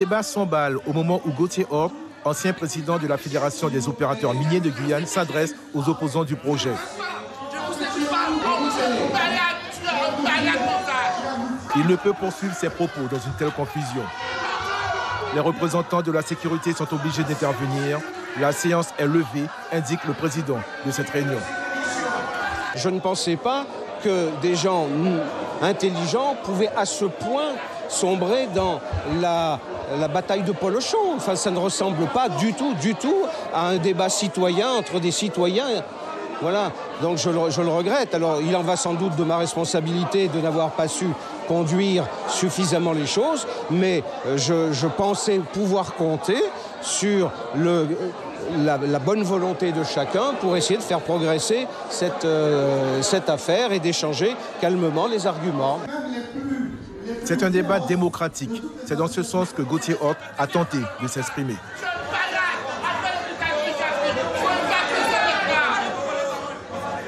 Le débat s'emballe au moment où Gauthier Hort, ancien président de la Fédération des opérateurs miniers de Guyane, s'adresse aux opposants du projet. Il ne peut poursuivre ses propos dans une telle confusion. Les représentants de la sécurité sont obligés d'intervenir. La séance est levée, indique le président de cette réunion. Je ne pensais pas que des gens intelligents pouvaient à ce point sombrer dans la bataille de Polochon. Enfin, ça ne ressemble pas du tout à un débat citoyen entre des citoyens. Voilà, donc je le regrette. Alors, il en va sans doute de ma responsabilité de n'avoir pas su conduire suffisamment les choses, mais je pensais pouvoir compter sur la bonne volonté de chacun pour essayer de faire progresser cette affaire et d'échanger calmement les arguments. C'est un débat démocratique. C'est dans ce sens que Gauthier Hort a tenté de s'exprimer.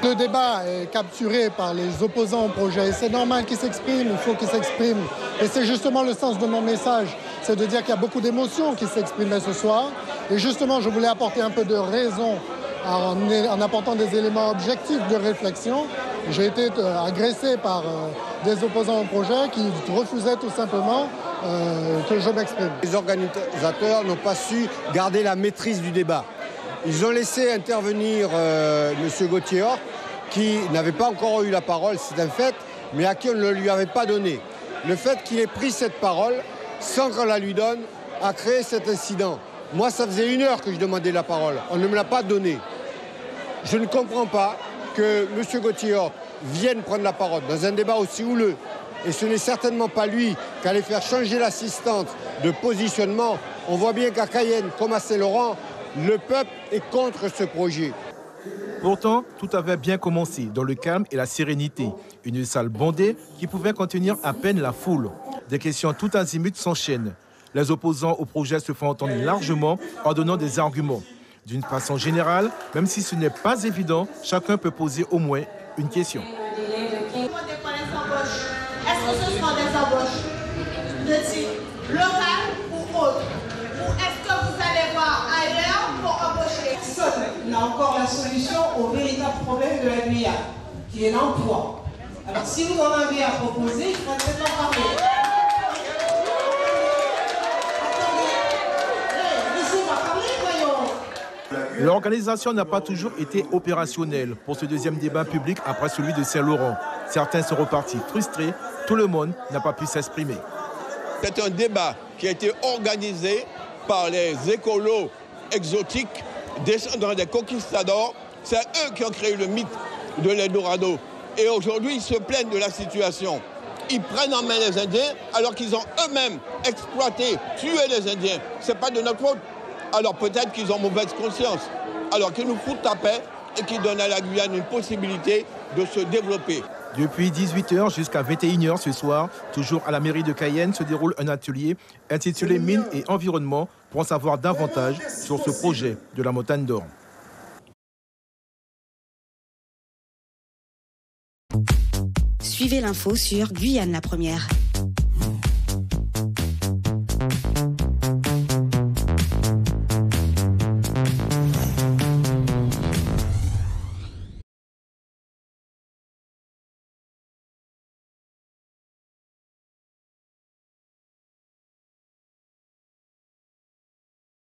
Le débat est capturé par les opposants au projet. C'est normal qu'ils s'expriment, il faut qu'ils s'expriment. Et c'est justement le sens de mon message. C'est de dire qu'il y a beaucoup d'émotions qui s'exprimaient ce soir. Et justement, je voulais apporter un peu de raison en apportant des éléments objectifs de réflexion. J'ai été agressé par des opposants au projet qui refusaient tout simplement que je m'exprime. Les organisateurs n'ont pas su garder la maîtrise du débat. Ils ont laissé intervenir M. Gauthier Hort, qui n'avait pas encore eu la parole, c'est un fait, mais à qui on ne lui avait pas donné. Le fait qu'il ait pris cette parole, sans qu'on la lui donne, a créé cet incident. Moi, ça faisait 1 heure que je demandais la parole. On ne me l'a pas donnée. Je ne comprends pas que M. Gauthier Hort vienne prendre la parole dans un débat aussi houleux. Et ce n'est certainement pas lui qui allait faire changer l'assistante de positionnement. On voit bien qu'à Cayenne, comme à Saint-Laurent, le peuple est contre ce projet. Pourtant, tout avait bien commencé dans le calme et la sérénité. Une salle bondée qui pouvait contenir à peine la foule. Des questions tout azimut s'enchaînent. Les opposants au projet se font entendre largement en donnant des arguments. D'une façon générale, même si ce n'est pas évident, chacun peut poser au moins une question. Est-ce que ce seront des embauches de type local ou autre? Ou est-ce que vous allez voir ailleurs pour embaucher? Personne n'a encore la solution au véritable problème de la Guyane, qui est l'emploi. Alors si vous en avez à proposer, il faut peut-être en parler. L'organisation n'a pas toujours été opérationnelle pour ce deuxième débat public après celui de Saint-Laurent. Certains sont repartis frustrés, tout le monde n'a pas pu s'exprimer. C'est un débat qui a été organisé par les écolos exotiques, descendants des conquistadors. C'est eux qui ont créé le mythe de l'Eldorado. Et aujourd'hui, ils se plaignent de la situation. Ils prennent en main les Indiens alors qu'ils ont eux-mêmes exploité, tué les Indiens. Ce n'est pas de notre faute. Alors peut-être qu'ils ont mauvaise conscience. Alors qu'ils nous foutent la paix et qu'ils donnent à la Guyane une possibilité de se développer. Depuis 18h jusqu'à 21h ce soir, toujours à la mairie de Cayenne, se déroule un atelier intitulé Mines et environnement pour en savoir davantage sur ce projet de la Montagne d'Or. Suivez l'info sur Guyane la Première.